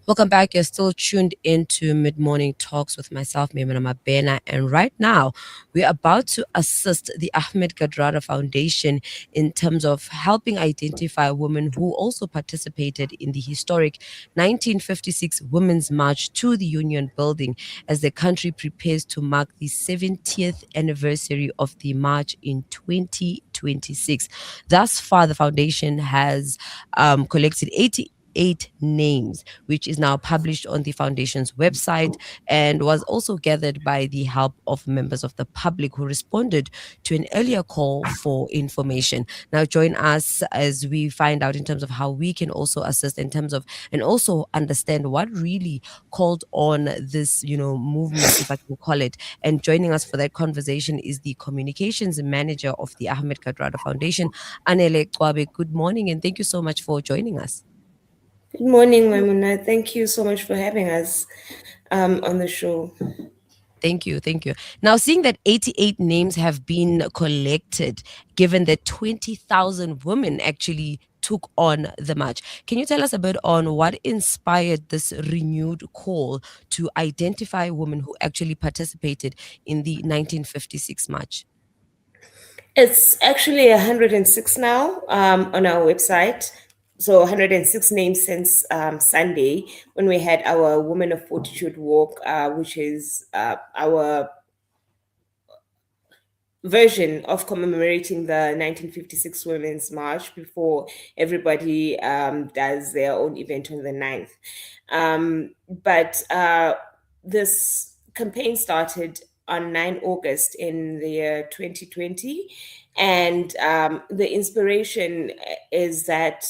Welcome back. You're still tuned into Mid Morning Talks with myself, Maimoona Mabena. And right now, we're about to assist the Ahmed Kathrada Foundation in terms of helping identify women who also participated in the historic 1956 Women's March to the Union Building as the country prepares to mark the 70th anniversary of the march in 2026. Thus far, the foundation has collected 88 names, which is now published on the foundation's website and was also gathered by the help of members of the public who responded to an earlier call for information. Now, join us as we find out in terms of how we can also assist in terms of and also understand what really called on this, movement, if I can call it. And joining us for that conversation is the communications manager of the Ahmed Kathrada Foundation, Anele Gcwabe. Good morning, and thank you so much for joining us. Good morning, Maimoona. Thank you so much for having us on the show. Thank you. Thank you. Now, seeing that 88 names have been collected, given that 20,000 women actually took on the march, can you tell us a bit on what inspired this renewed call to identify women who actually participated in the 1956 march? It's actually 106 now on our website. So 106 names since Sunday when we had our Women of Fortitude walk, which is our version of commemorating the 1956 Women's March before everybody does their own event on the 9th. But this campaign started on 9 August in the year 2020. And the inspiration is that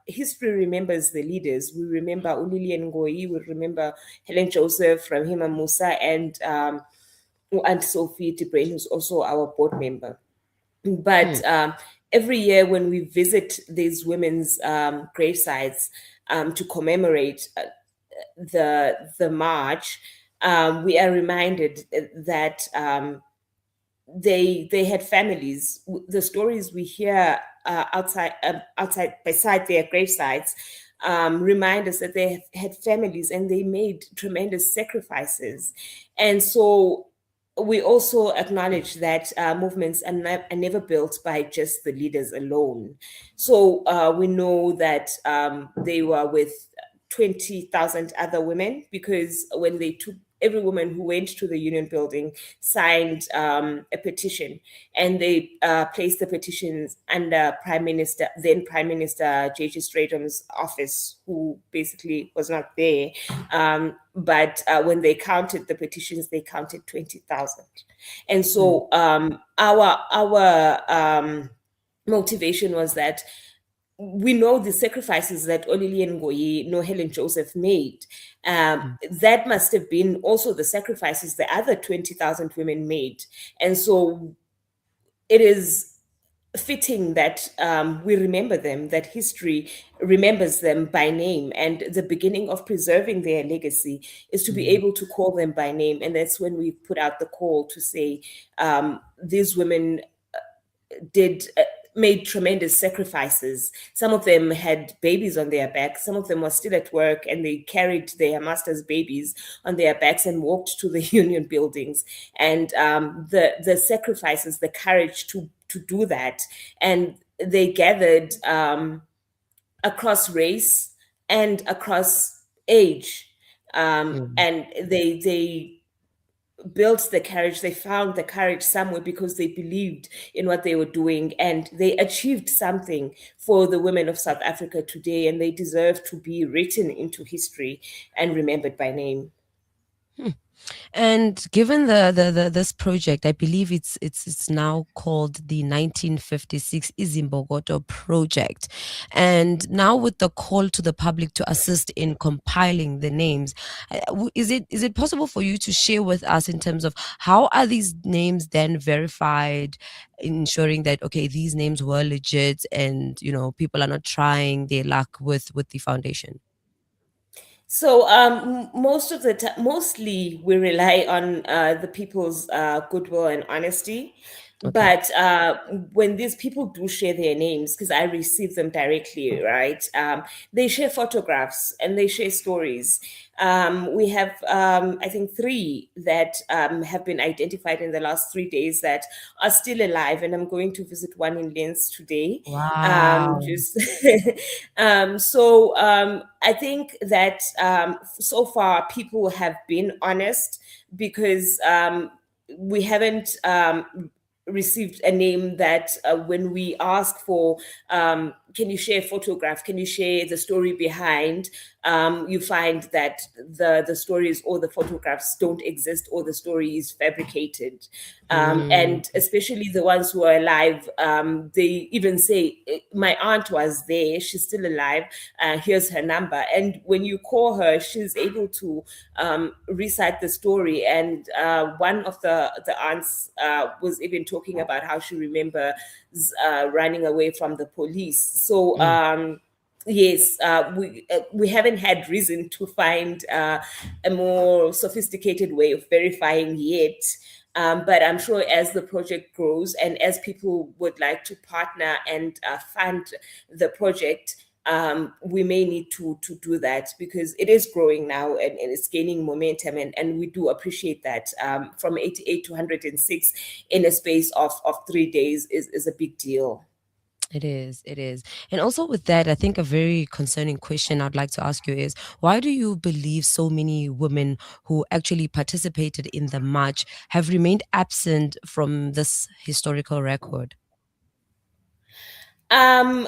history remembers the leaders. We remember Ulilian Ngoyi, we remember Helen Joseph, Rahima Musa, and Aunt Sophie de Bruyn, who's also our board member. Hmm. But every year when we visit these women's gravesites to commemorate the march, we are reminded that they had families. The stories we hear outside beside their gravesites remind us that they had families and they made tremendous sacrifices. And so we also acknowledge that movements are never built by just the leaders alone. So we know that they were with 20,000 other women, because when they took every woman who went to the Union Building signed a petition, and they placed the petitions under then Prime Minister J.G. Stratum's office, who basically was not there. But when they counted the petitions, they counted 20,000. And Hmm. so our motivation was that we know the sacrifices that Olili Ngoyi, no Helen Joseph made. Hmm. That must have been also the sacrifices the other 20,000 women made. And so it is fitting that we remember them, that history remembers them by name. And the beginning of preserving their legacy is to be Hmm. able to call them by name. And that's when we put out the call to say these women did made tremendous sacrifices. Some of them had babies on their backs. Some of them were still at work and they carried their master's babies on their backs and walked to the union buildings. And the sacrifices, the courage to do that, and they gathered across race and across age, Hmm. and they built the courage. They found the courage somewhere because they believed in what they were doing, and they achieved something for the women of South Africa today, and they deserve to be written into history and remembered by name. Hmm. And given the this project, I believe it's now called the 1956 Izimbogoto project. And now with the call to the public to assist in compiling the names, is it possible for you to share with us in terms of how are these names then verified, ensuring that okay, these names were legit and people are not trying their luck with the foundation? So most of the time, mostly we rely on the people's goodwill and honesty. Okay. But when these people do share their names, because I receive them directly, right? They share photographs and they share stories. We have, I think, three that have been identified in the last 3 days that are still alive, and I'm going to visit one in Lens today. Wow. Just I think that so far people have been honest because we haven't received a name that when we ask for, can you share a photograph, can you share the story behind, you find that the stories or the photographs don't exist or the story is fabricated. Mm, And especially the ones who are alive, they even say, my aunt was there, she's still alive, here's her number. And when you call her, she's able to recite the story. And one of the aunts was even talking about how she remembers running away from the police. So mm. yes, we haven't had reason to find a more sophisticated way of verifying yet. But I'm sure as the project grows and as people would like to partner and fund the project, we may need to do that because it is growing now and it's gaining momentum, and we do appreciate that. From 88 to 106 in a space of 3 days is a big deal. It is, it is. And also with that, I think a very concerning question I'd like to ask you is why do you believe so many women who actually participated in the march have remained absent from this historical record? Um,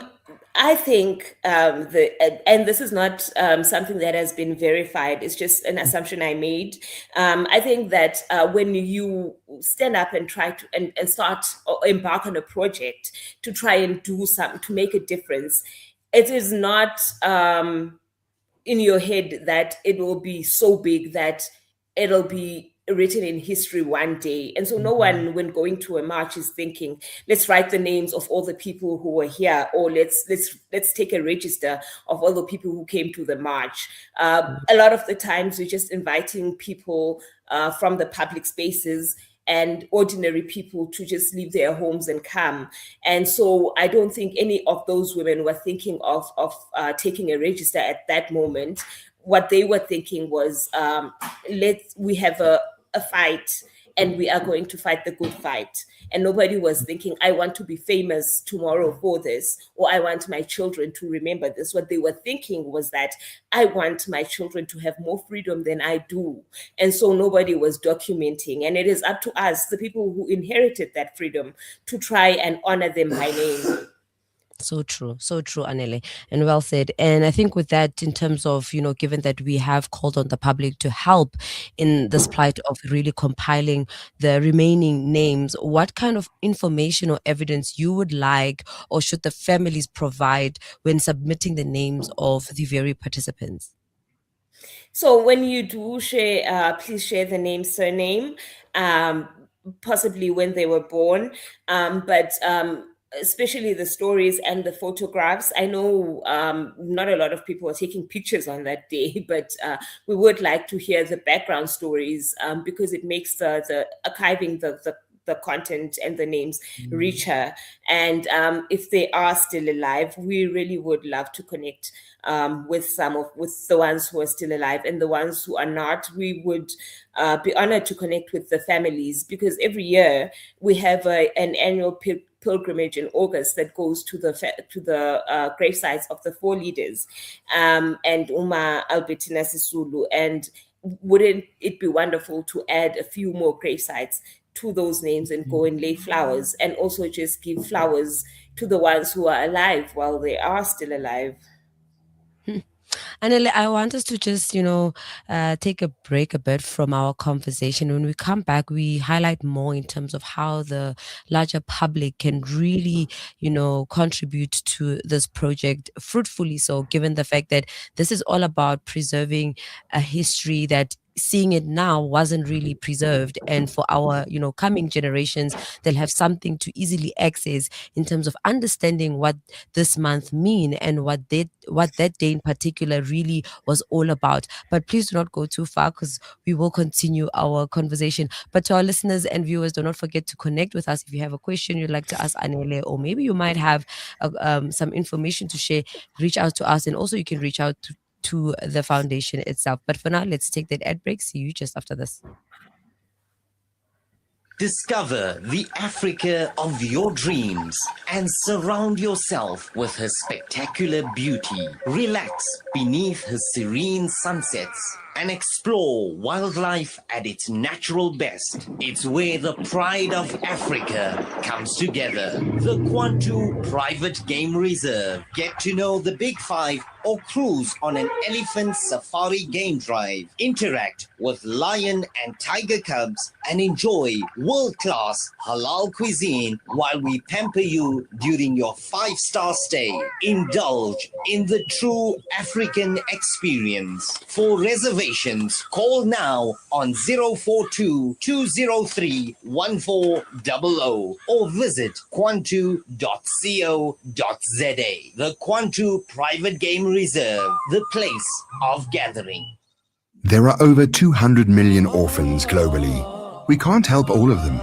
I think and this is not something that has been verified. It's just an assumption I made. I think that when you stand up and try to and start or embark on a project to try and do something to make a difference, it is not in your head that it will be so big that it'll be written in history one day. And so no Mhm. one when going to a march is thinking, let's write the names of all the people who were here, or let's take a register of all the people who came to the march. A lot of the times we're just inviting people from the public spaces and ordinary people to just leave their homes and come. And so I don't think any of those women were thinking of taking a register at that moment. What they were thinking was, we have a fight and we are going to fight the good fight. And nobody was thinking, I want to be famous tomorrow for this, or I want my children to remember this. What they were thinking was that I want my children to have more freedom than I do. And so nobody was documenting. And it is up to us, the people who inherited that freedom, to try and honor them by name. So true, Anele, and well said. And I think with that, in terms of, given that we have called on the public to help in this plight of really compiling the remaining names, what kind of information or evidence you would like or should the families provide when submitting the names of the very participants? So when you do share, please share the name, surname, um, possibly when they were born, but especially the stories and the photographs. I know not a lot of people are taking pictures on that day, but we would like to hear the background stories because it makes the archiving the content and the names Mm. richer. And if they are still alive, we really would love to connect with the ones who are still alive, and the ones who are not. We would be honored to connect with the families because every year we have an annual pilgrimage in August that goes to the grave sites of the four leaders, and Uma Albertina Sisulu. And wouldn't it be wonderful to add a few more grave sites to those names and go and lay flowers, and also just give flowers to the ones who are alive while they are still alive. And I want us to just, take a break a bit from our conversation. When we come back, we highlight more in terms of how the larger public can really, contribute to this project fruitfully. So, given the fact that this is all about preserving a history that seeing it now wasn't really preserved, and for our coming generations, they'll have something to easily access in terms of understanding what this month mean and what that day in particular really was all about. But please do not go too far, because we will continue our conversation. But to our listeners and viewers, do not forget to connect with us if you have a question you'd like to ask Anele, or maybe you might have some information to share. Reach out to us, and also you can reach out to the foundation itself. But for now, let's take that ad break. See you just after this. Discover the Africa of your dreams and surround yourself with her spectacular beauty. Relax beneath her serene sunsets and explore wildlife at its natural best. It's where the pride of Africa comes together. The Kwantu Private Game Reserve. Get to know the Big Five or cruise on an elephant safari game drive. Interact with lion and tiger cubs and enjoy world-class halal cuisine while we pamper you during your 5-star stay. Indulge in the true African experience. For reservations, call now on 042 203 1400 or visit kwantu.co.za. The Kwantu Private Game Reserve, the place of gathering. There are over 200 million orphans globally. We can't help all of them,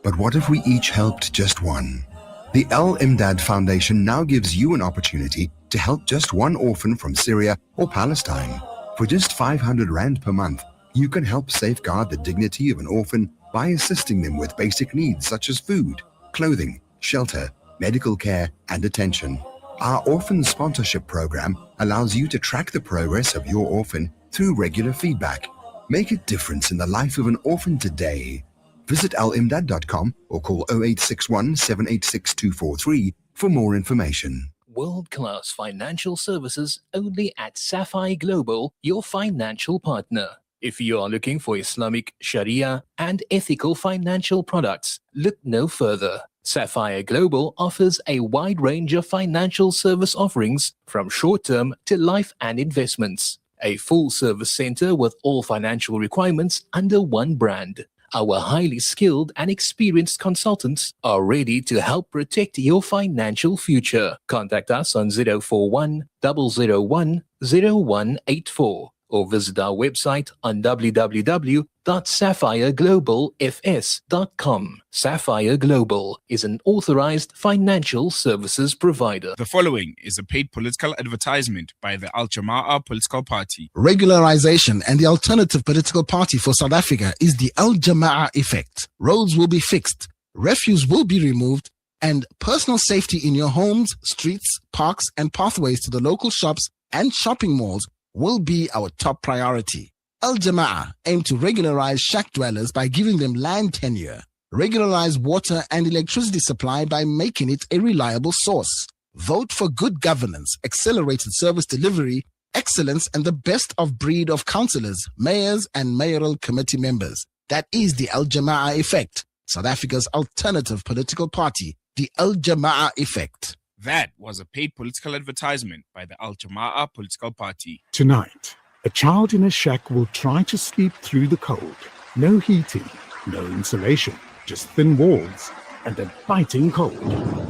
but what if we each helped just one? The Al Imdad Foundation now gives you an opportunity to help just one orphan from Syria or Palestine. For just 500 Rand per month, you can help safeguard the dignity of an orphan by assisting them with basic needs such as food, clothing, shelter, medical care, and attention. Our orphan sponsorship program allows you to track the progress of your orphan through regular feedback. Make a difference in the life of an orphan today. Visit alimdad.com or call 0861 786 243 for more information. World-class financial services only at Sapphire Global, your financial partner. If you are looking for Islamic, Sharia, and ethical financial products, look no further. Sapphire Global offers a wide range of financial service offerings from short-term to life and investments. A full-service center with all financial requirements under one brand. Our highly skilled and experienced consultants are ready to help protect your financial future. Contact us on 041 001 0184 or visit our website on www.sapphireglobalfs.com. Sapphire Global is an authorized financial services provider. The following is a paid political advertisement by the Al Jama'a political party. Regularization and the alternative political party for South Africa is the Al Jama'a effect. Roads will be fixed, refuse will be removed, and personal safety in your homes, streets, parks, and pathways to the local shops and shopping malls will be our top priority. Al Jama'a aim to regularize shack dwellers by giving them land tenure, regularize water and electricity supply by making it a reliable source. Vote for good governance, accelerated service delivery, excellence, and the best of breed of councillors, mayors, and mayoral committee members. That is the Al Jama'a effect, South Africa's alternative political party, the Al Jama'a effect. That was a paid political advertisement by the Al Jama'a political party. Tonight, a child in a shack will try to sleep through the cold. No heating, no insulation, just thin walls and a biting cold.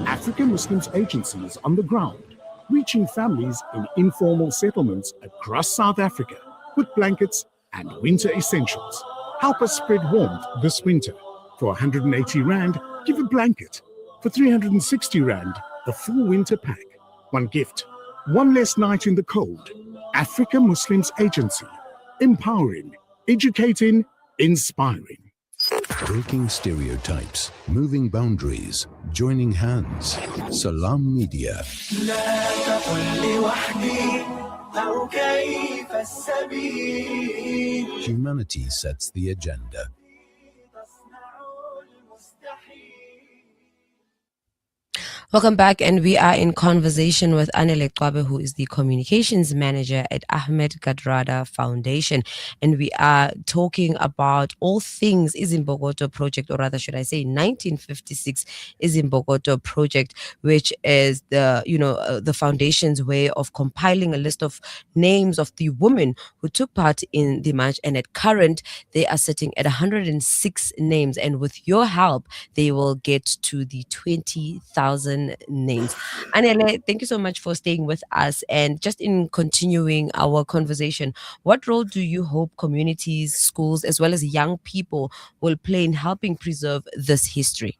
African Muslims Agency is on the ground, reaching families in informal settlements across South Africa with blankets and winter essentials. Help us spread warmth this winter. For 180 Rand, give a blanket. For 360 Rand, a full winter pack. One gift, one less night in the cold. Africa Muslims Agency. Empowering, educating, inspiring. Breaking stereotypes, moving boundaries, joining hands. Salam Media. Humanity sets the agenda. Welcome back, and we are in conversation with Anele Gcwabe, who is the communications manager at Ahmed Kathrada Foundation, and we are talking about all things Izimbokodo project, or rather, should I say, 1956 Izimbokodo project, which is the foundation's way of compiling a list of names of the women who took part in the march, and at current they are sitting at 106 names, and with your help, they will get to the 20,000 names. Anele, thank you so much for staying with us. And just in continuing our conversation, what role do you hope communities, schools, as well as young people will play in helping preserve this history?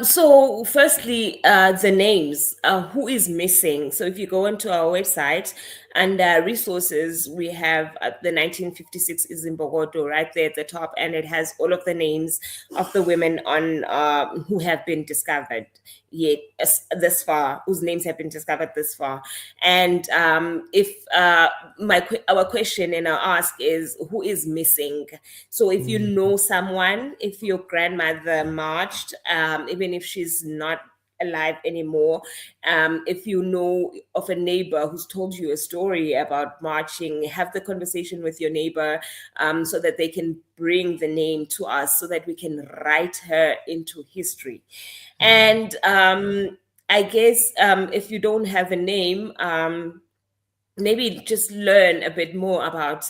So firstly, the names, who is missing? So if you go onto our website and resources, we have the 1956 Izimbokodo right there at the top, and it has all of the names of the women on who have been discovered yet this far, whose names have been discovered this far. And if our question and our ask is, who is missing? So if you know someone, if your grandmother marched, even if she's not alive anymore, if you know of a neighbor who's told you a story about marching, have the conversation with your neighbor, so that they can bring the name to us so that we can write her into history. And I guess if you don't have a name, maybe just learn a bit more about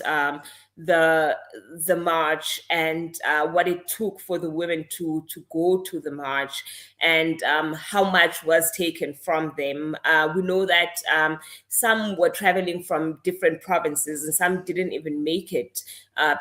the the march and what it took for the women to go to the march, and how much was taken from them. We know that some were traveling from different provinces, and some didn't even make it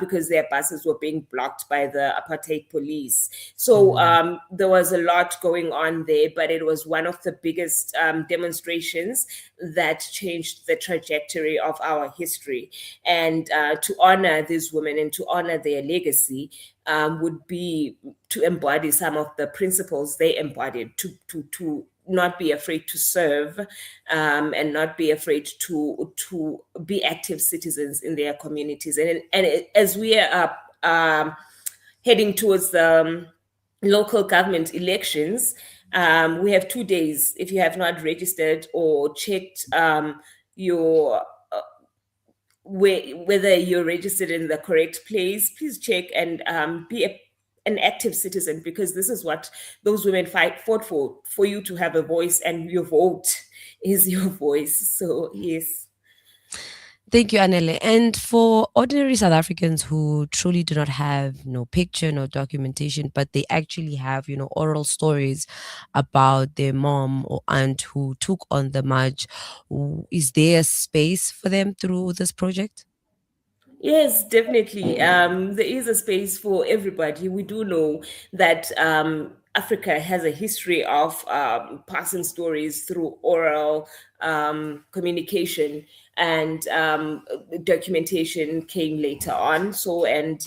because their buses were being blocked by the apartheid police. So there was a lot going on there, but it was one of the biggest demonstrations that changed the trajectory of our history. And to honor these women and to honor their legacy would be to embody some of the principles they embodied, to not be afraid to serve, and not be afraid to be active citizens in their communities. And as we are heading towards the local government elections, we have 2 days. If you have not registered or checked your whether you're registered in the correct place, please check and be an active citizen, because this is what those women fought for you to have a voice, and your vote is your voice. So yes. Thank you, Anele. And for ordinary South Africans who truly do not have no picture, no documentation, but they actually have, oral stories about their mom or aunt who took on the march, is there a space for them through this project? Yes, definitely. There is a space for everybody. We do know that Africa has a history of passing stories through oral communication, and documentation came later on. So, and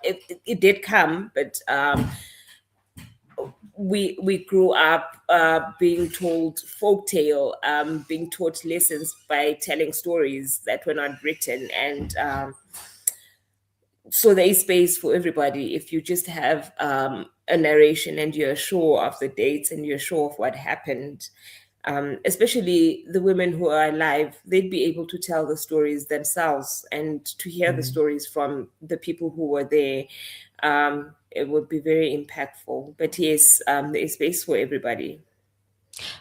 it did come, but we grew up being told folktale, being taught lessons by telling stories that were not written, and so there is space for everybody. If you just have a narration and you're sure of the dates and you're sure of what happened, especially the women who are alive, they'd be able to tell the stories themselves, and to hear the stories from the people who were there. It would be very impactful. But yes, there is space for everybody.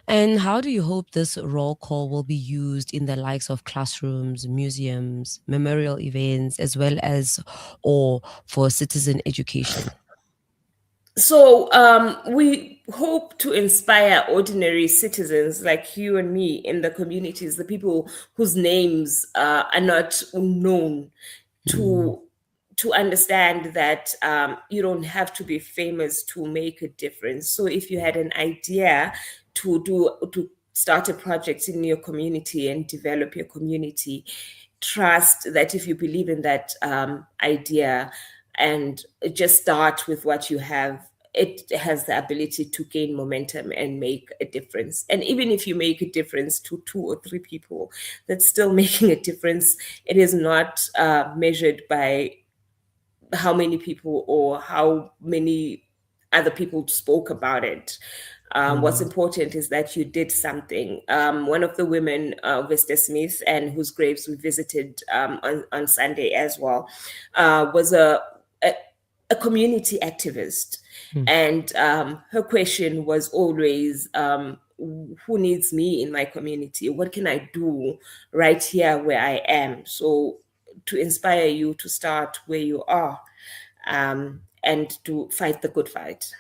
And how do you hope this roll call will be used in the likes of classrooms, museums, memorial events, as well as or for citizen education? So we hope to inspire ordinary citizens like you and me in the communities, the people whose names are not known, to understand that you don't have to be famous to make a difference. So if you had an idea to start a project in your community and develop your community, trust that if you believe in that idea and just start with what you have, it has the ability to gain momentum and make a difference. And even if you make a difference to 2 or 3 people, that's still making a difference. It is not measured by how many people or how many other people spoke about it. What's important is that you did something. One of the women, Vesta Smith, and whose graves we visited on Sunday as well, was a community activist. And her question was always, who needs me in my community? What can I do right here where I am? So to inspire you to start where you are, and to fight the good fight.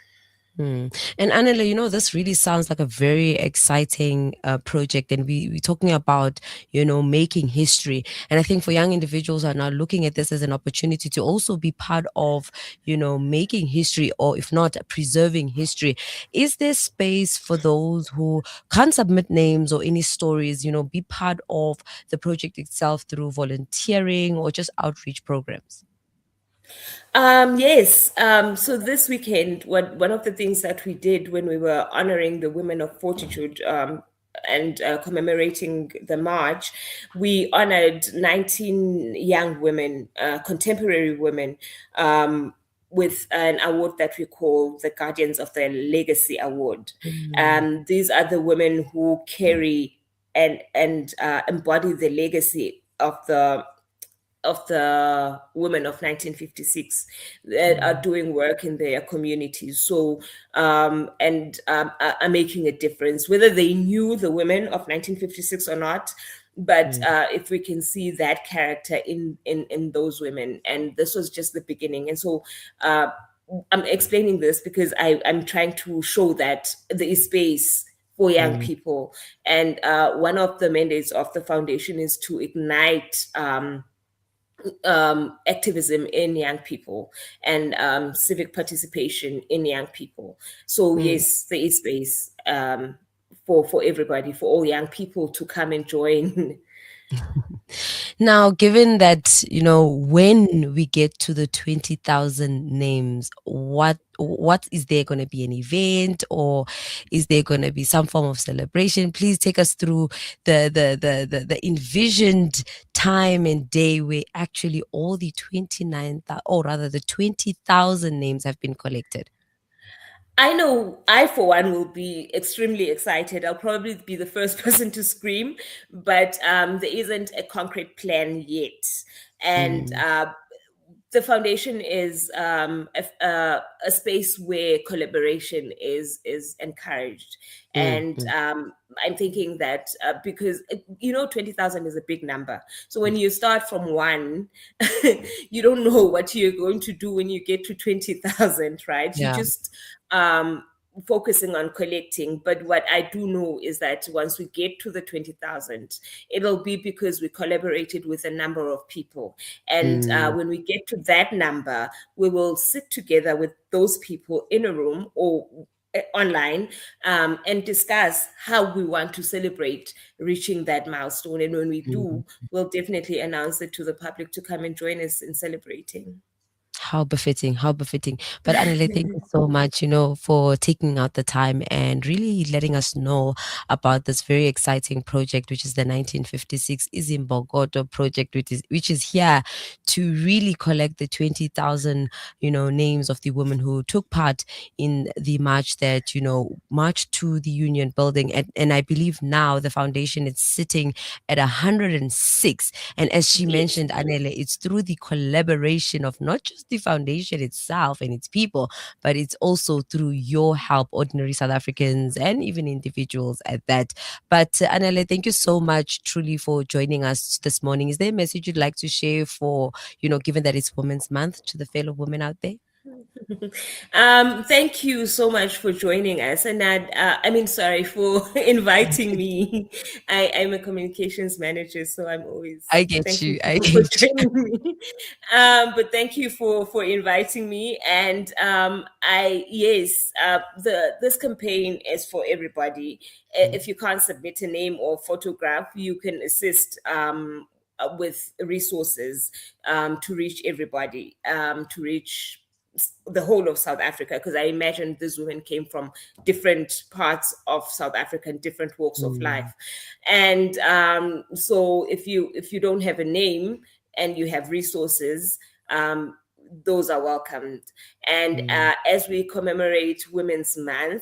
And Anele, this really sounds like a very exciting project, and we're talking about, making history. And I think for young individuals who are now looking at this as an opportunity to also be part of, making history, or if not, preserving history. Is there space for those who can't submit names or any stories, be part of the project itself through volunteering or just outreach programs? Yes. So this weekend, one of the things that we did when we were honoring the women of fortitude, and commemorating the march, we honored 19 young women, contemporary women, with an award that we call the Guardians of the Legacy Award. These are the women who carry and embody the legacy of the women of 1956 that are doing work in their communities. So, and are making a difference, whether they knew the women of 1956 or not. But if we can see that character in those women, and this was just the beginning. And so I'm explaining this because I'm trying to show that there is space for young people. And one of the mandates of the foundation is to ignite activism in young people and civic participation in young people. So yes, there is space for everybody, for all young people to come and join. Now, given that, when we get to the 20,000 names, what is there going to be an event, or is there going to be some form of celebration? Please take us through the envisioned time and day where actually all the 20,000 names have been collected. I know I, for one, will be extremely excited. I'll probably be the first person to scream, but there isn't a concrete plan yet. And the foundation is a space where collaboration is encouraged. And I'm thinking that because 20,000 is a big number. So when you start from one, you don't know what you're going to do when you get to 20,000, right? Yeah. You just focusing on collecting. But what I do know is that once we get to the 20,000, it'll be because we collaborated with a number of people. And when we get to that number, we will sit together with those people in a room or online and discuss how we want to celebrate reaching that milestone. And when we do, we'll definitely announce it to the public to come and join us in celebrating. How befitting, how befitting. But Anele, thank you so much, for taking out the time and really letting us know about this very exciting project, which is the 1956 Izimbogodo project, which is here to really collect the 20,000, names of the women who took part in the march that, marched to the Union building. And I believe now the foundation is sitting at 106. And as she mentioned, Anele, it's through the collaboration of not just the foundation itself and its people, but it's also through your help, ordinary South Africans and even individuals at that. But Anele, thank you so much truly for joining us this morning. Is there a message you'd like to share for, given that it's Women's Month, to the fellow women out there? Thank you so much for joining us, and sorry for inviting me. I'm a communications manager, so I'm always I get thank you. for joining me. But thank you for inviting me, and this campaign is for everybody. If you can't submit a name or photograph, you can assist with resources to reach everybody, to reach the whole of South Africa, because I imagine these women came from different parts of South Africa and different walks of life. And so if you don't have a name and you have resources, those are welcomed. And as we commemorate Women's Month,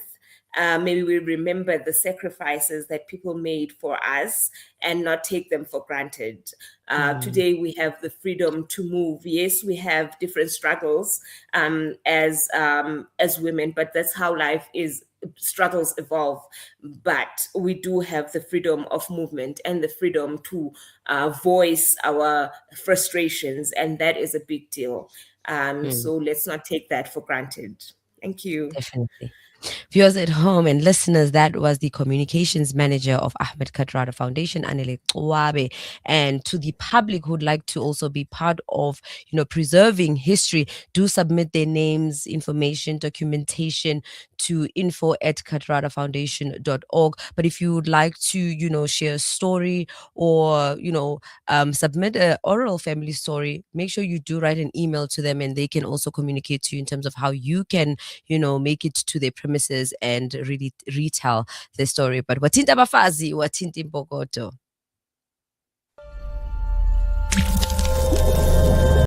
maybe we remember the sacrifices that people made for us and not take them for granted. Today we have the freedom to move. Yes, we have different struggles as women, but that's how life is. Struggles evolve, but we do have the freedom of movement and the freedom to voice our frustrations, and that is a big deal. So let's not take that for granted. Thank you. Definitely. Viewers at home and listeners, that was the communications manager of Ahmed Kathrada Foundation, Anele Gcwabe. And to the public who'd like to also be part of, preserving history, do submit their names, information, documentation to info@kathradafoundation.org. But if you would like to, share a story or, submit an oral family story, make sure you do write an email to them, and they can also communicate to you in terms of how you can, make it to their premises and really retell the story. But wathinta abafazi, wathinta imbokodo.